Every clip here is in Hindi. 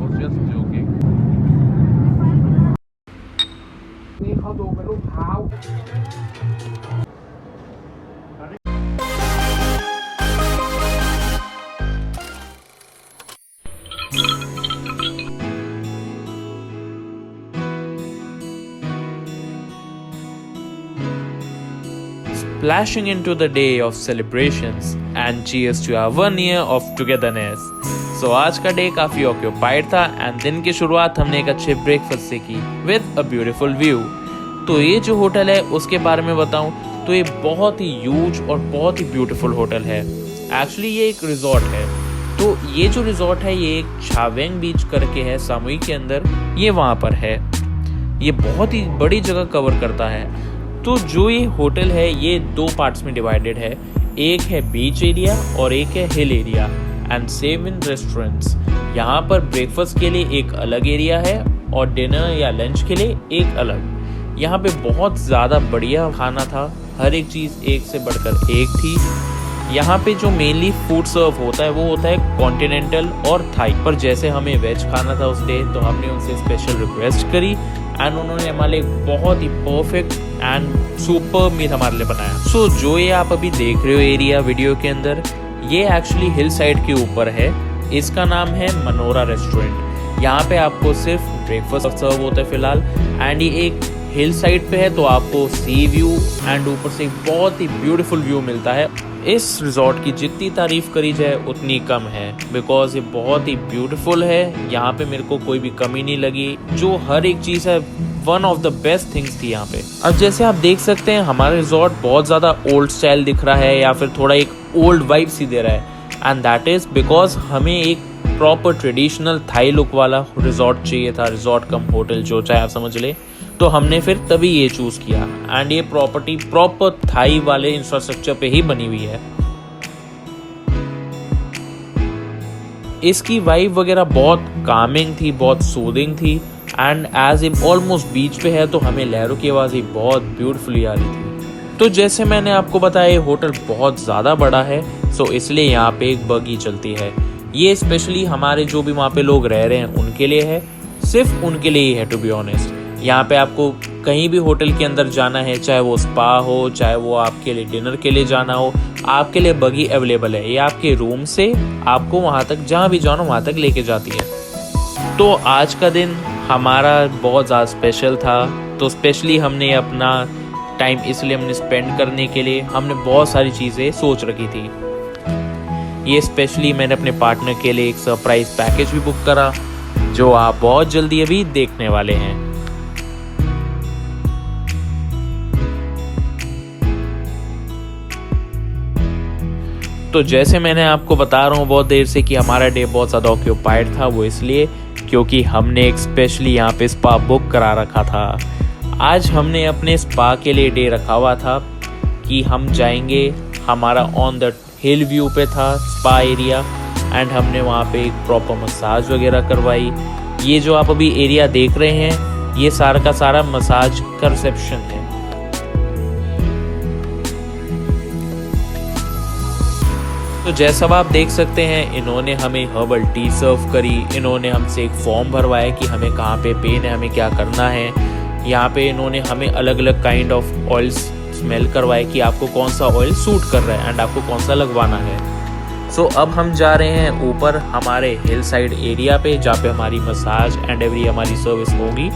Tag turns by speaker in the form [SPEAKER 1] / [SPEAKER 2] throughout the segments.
[SPEAKER 1] was just joking.
[SPEAKER 2] นี่เขาดูเป็นรูปเท้า
[SPEAKER 3] Splashing into the day of celebrations and cheers to our 1 year of togetherness. So आज का डे काफी ऑक्यूपाइड था एंड दिन की शुरुआत हमने एक अच्छे ब्रेकफास्ट से की विद अ ब्यूटीफुल व्यू। तो ये जो होटल है उसके बारे में बताऊं तो ये बहुत ही ह्यूज और बहुत ही ब्यूटीफुल होटल है। एक्चुअली ये एक रिजॉर्ट है। तो ये जो रिजॉर्ट है ये एक छावेंग बीच करके है सामुई के अंदर, ये वहाँ पर है। ये बहुत ही बड़ी जगह कवर करता है। तो जो ये होटल है ये 2 पार्ट्स में डिवाइडेड है, एक है बीच एरिया और एक है हिल एरिया एंड 7 रेस्टोरेंट्स। यहाँ पर ब्रेकफास्ट के लिए एक अलग एरिया है और डिनर या लंच के लिए एक अलग। यहाँ पे बहुत ज़्यादा बढ़िया खाना था, हर एक चीज़ एक से बढ़कर एक थी। यहाँ पे जो मेनली फूड सर्व होता है वो होता है कॉन्टिनेंटल और थाई, पर जैसे हमें वेज खाना था उस डे तो हमने उनसे स्पेशल रिक्वेस्ट करी एंड उन्होंने हमारे बहुत ही परफेक्ट एंड सुपर मील हमारे लिए बनाया। सो जो ये आप अभी देख रहे हो एरिया वीडियो के अंदर, ये एक्चुअली हिल साइड के ऊपर है। इसका नाम है मनोरा रेस्टोरेंट। यहाँ पे आपको सिर्फ ब्रेकफास्ट सर्व होता है फिलहाल एंड ये एक हिल साइड पे है तो आपको सी व्यू एंड ऊपर से बहुत ही ब्यूटीफुल व्यू मिलता है। इस रिजॉर्ट की जितनी तारीफ करी जाए उतनी कम है बिकॉज ये बहुत ही ब्यूटीफुल है। यहाँ पे मेरे को कोई भी कमी नहीं लगी, जो हर एक चीज़ है one of the best things थी यहाँ पे। अब जैसे आप देख सकते हैं हमारा रिजॉर्ट बहुत ज़्यादा ओल्ड स्टाइल दिख रहा है या फिर थोड़ा एक ओल्ड वाइब सी दे रहा है एंड दैट इज़ बिकॉज हमें एक प्रॉपर ट्रेडिशनल थाई लुक वाला रिजॉर्ट चाहिए था, रिजॉर्ट कम होटल जो चाहे आप समझ ले। तो हमने फिर तभी ये चूज़ किया एंड ये प्रॉपर्टी प्रॉपर थाई वाले इंफ्रास्ट्रक्चर पे ही बनी हुई है। इसकी वाइब वगैरह बहुत कामिंग थी, बहुत सूदिंग थी एंड एज ए ऑलमोस्ट बीच पे है तो हमें लहरों की आवाज़ ही बहुत ब्यूटीफुली आ रही थी। तो जैसे मैंने आपको बताया ये होटल बहुत ज़्यादा बड़ा है सो इसलिए यहाँ पे एक बगी चलती है। ये स्पेशली हमारे जो भी वहाँ पे लोग रह रहे हैं उनके लिए है, सिर्फ उनके लिए ही है टू बी ऑनेस्ट। यहाँ पे आपको कहीं भी होटल के अंदर जाना है, चाहे वो स्पा हो, चाहे वो आपके लिए डिनर के लिए जाना हो, आपके लिए बगी अवेलेबल है। ये आपके रूम से आपको वहाँ तक जहाँ भी जाना वहाँ तक लेके जाती है। तो आज का दिन हमारा बहुत ज़्यादा स्पेशल था। तो स्पेशली हमने अपना टाइम इसलिए हमने स्पेंड करने के लिए हमने बहुत सारी चीज़ें सोच रखी थी। ये स्पेशली मैंने अपने पार्टनर के लिए एक सरप्राइज पैकेज भी बुक करा जो आप बहुत जल्दी अभी देखने वाले हैं। तो जैसे मैंने आपको बता रहा हूँ बहुत देर से कि हमारा डे बहुत ज़्यादा ऑक्यूपाइड था, वो इसलिए क्योंकि हमने एक स्पेशली यहाँ पे स्पा बुक करा रखा था। आज हमने अपने स्पा के लिए डे रखा हुआ था कि हम जाएंगे, हमारा ऑन द हिल व्यू पे था स्पा एरिया एंड हमने वहाँ पे एक प्रॉपर मसाज वगैरह करवाई। ये जो आप अभी एरिया देख रहे हैं ये सारा का सारा मसाज का रिसेप्शन है। तो जैसा आप देख सकते हैं इन्होंने हमें हर्बल टी सर्व करी, इन्होंने हमसे एक फॉर्म भरवाया कि हमें कहाँ पे पेन है, हमें क्या करना है। यहाँ पे इन्होंने हमें अलग अलग काइंड ऑफ ऑयल्स स्मेल करवाए कि आपको कौन सा ऑयल सूट कर रहा है एंड आपको कौन सा लगवाना है। सो अब हम जा रहे हैं ऊपर हमारे हिल साइड एरिया पे जहाँ पे हमारी मसाज एंड एवरी हमारी सर्विस होगी।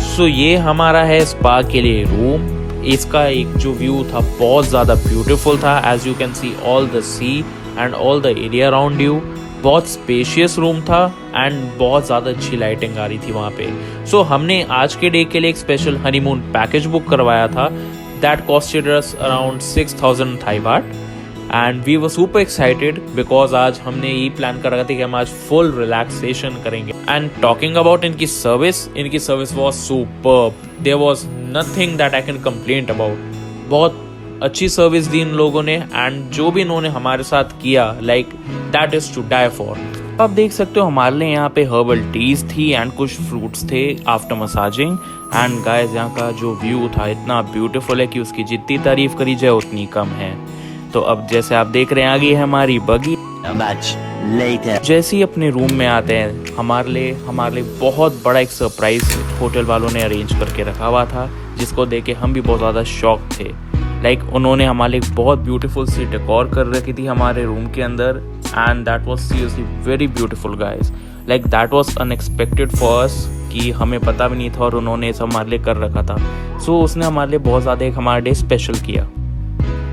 [SPEAKER 3] सो ये हमारा है स्पा के लिए रूम। इसका एक जो व्यू था बहुत ज़्यादा ब्यूटीफुल था। As you can see all the sea and all the area around you. बहुत स्पेशियस रूम था एंड बहुत ज़्यादा अच्छी लाइटिंग आ रही थी वहाँ पे। सो हमने आज के डे के लिए एक स्पेशल हनीमून पैकेज बुक करवाया था that costed us around 6000 Thai baht and we were super excited because आज हमने ये प्लान कर रखा था कि हम आज फुल रिलैक्सेशन करेंगे। एंड टॉकिंग अबाउट इनकी service was superb. There was nothing that I can complain about. बहुत अच्छी सर्विस दी इन लोगों ने एंड जो भी इन्होंने हमारे साथ किया like that is to die for. आप देख सकते हो हमारे लिए यहाँ पे हर्बल टीज थी एंड कुछ फ्रूट्स थे आफ्टर मसाजिंग। एंड गाइस यहाँ का जो व्यू था इतना ब्यूटीफुल है कि उसकी जितनी तारीफ करी जाए उतनी कम है। तो अब जैसे आप देख रहे हैं आगे है हमारी बगी। जैसे ही अपने रूम में आते हैं हमारे लिए बहुत बड़ा एक सरप्राइज होटल वालों ने अरेंज करके रखा हुआ था, जिसको देख के हम भी बहुत ज़्यादा शॉक थे। उन्होंने हमारे लिए बहुत ब्यूटीफुल सी डेकोर कर रखी थी हमारे रूम के अंदर and that was seriously very beautiful guys. That was unexpected for us कि हमें पता भी नहीं था और उन्होंने सब हमारे लिए कर रखा था। सो उसने हमारे लिए बहुत ज़्यादा एक हमारे डे स्पेशल किया।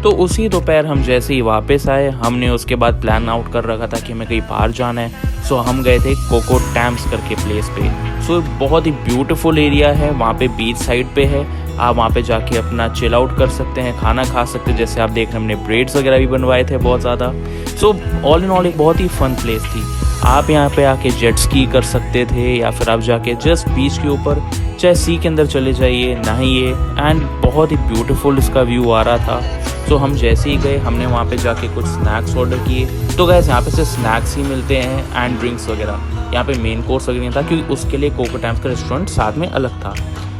[SPEAKER 3] तो उसी दोपहर हम जैसे ही वापस आए हमने उसके बाद प्लान आउट कर रखा था कि हमें कहीं बाहर जाना है। सो हम गए थे कोको टैम्स करके प्लेस पे। सो बहुत ही ब्यूटीफुल एरिया है, वहाँ पे बीच साइड पे है। आप वहाँ पे जाके अपना चिल आउट कर सकते हैं, खाना खा सकते हैं। जैसे आप देख रहे हैं हमने ब्रेड्स वगैरह भी बनवाए थे बहुत ज़्यादा। सो ऑल इन ऑल एक बहुत ही फन प्लेस थी। आप यहाँ पे आके जेट स्की कर सकते थे या फिर आप जाके जस्ट बीच के ऊपर चाहे सी के अंदर चले जाइए, नहाइए एंड बहुत ही ब्यूटीफुल इसका व्यू आ रहा था। तो हम जैसे ही गए हमने वहाँ पे जाके कुछ स्नैक्स ऑर्डर किए। तो गैस यहाँ पे से स्नैक्स ही मिलते हैं एंड ड्रिंक्स वगैरह। यहाँ पे मेन कोर्स वगैरह नहीं था क्योंकि उसके लिए कोको टैम्स का रेस्टोरेंट साथ में अलग था।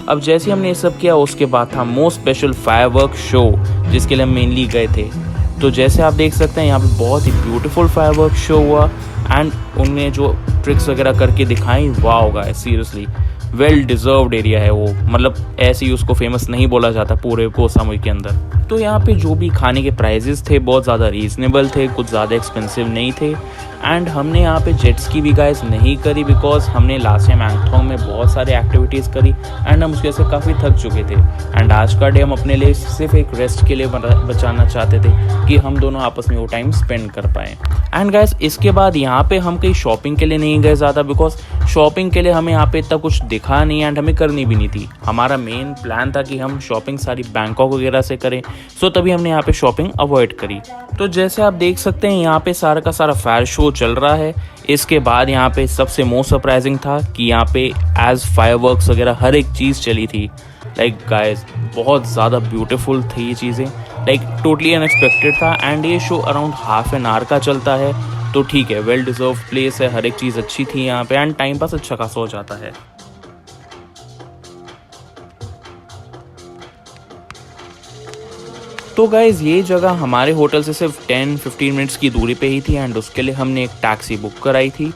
[SPEAKER 3] अब जैसे हमने ये सब किया उसके बाद था मोस्ट स्पेशल फायरवर्क शो, जिसके लिए हम मेनली गए थे। तो जैसे आप देख सकते हैं यहाँ पे बहुत ही ब्यूटीफुल फायरवर्क शो हुआ एंड उनने जो ट्रिक्स वगैरह करके दिखाई, wow guys seriously well deserved area है वो। ऐसे ही उसको फेमस नहीं बोला जाता पूरे कोह सामुई के अंदर। तो यहाँ पे जो भी खाने के प्राइजेस थे बहुत ज़्यादा रीजनेबल थे, कुछ ज़्यादा एक्सपेंसिव नहीं थे। एंड हमने यहाँ पे जेट स्की भी गाइस नहीं करी बिकॉज हमने लास्ट टाइम एंगथोंग में बहुत सारे एक्टिविटीज़ करी एंड हम उसके से काफ़ी थक चुके थे। एंड आज का डे हम अपने लिए सिर्फ एक रेस्ट के लिए बचाना चाहते थे कि हम दोनों आपस में वो टाइम स्पेंड कर पाएँ। एंड गाइस इसके बाद यहाँ पे हम कहीं शॉपिंग के लिए नहीं गए ज़्यादा बिकॉज शॉपिंग के लिए हमें यहाँ पे इतना कुछ दिखा नहीं एंड हमें करनी भी नहीं थी। हमारा मेन प्लान था कि हम शॉपिंग सारी बैंकॉक वगैरह से करें। सो तभी हमने यहाँ पे शॉपिंग अवॉइड करी। तो जैसे आप देख सकते हैं यहाँ पे सारा का सारा फायर शो चल रहा है। इसके बाद यहाँ पे सबसे मोस्ट सरप्राइजिंग था कि यहाँ पे एज फायरवर्क्स वगैरह हर एक चीज़ चली थी। गाइस बहुत ज़्यादा ब्यूटीफुल थी ये चीज़ें, टोटली अनएक्सपेक्टेड था। एंड ये show around half an hour का चलता है तो ठीक है, वेल डिजर्व प्लेस है, हर एक चीज़ अच्छी थी यहाँ पे एंड टाइम पास अच्छा खासा हो जाता है। तो गाइज़ ये जगह हमारे होटल से सिर्फ 10-15 मिनट्स की दूरी पे ही थी एंड उसके लिए हमने एक टैक्सी बुक कराई थी।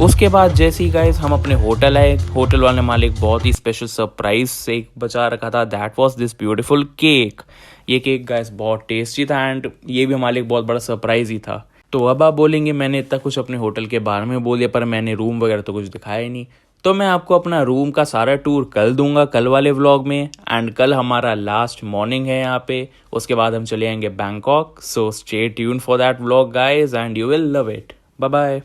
[SPEAKER 3] उसके बाद जैसे ही गाइज़ हम अपने होटल आए, होटल वाले मालिक बहुत ही स्पेशल सरप्राइज से बचा रखा था। That was this beautiful cake. ये केक गाइज़ बहुत टेस्टी था एंड ये भी हमारे लिए बहुत बड़ा सरप्राइज ही था। तो अब आप बोलेंगे मैंने इतना कुछ अपने होटल के बारे में बोल दिया पर मैंने रूम वगैरह तो कुछ दिखाया ही नहीं। तो मैं आपको अपना रूम का सारा टूर कल दूंगा, कल वाले व्लॉग में। एंड कल हमारा लास्ट मॉर्निंग है यहाँ पे, उसके बाद हम चले आएंगे Bangkok. So stay tune for that vlog guys and you will love it. Bye bye.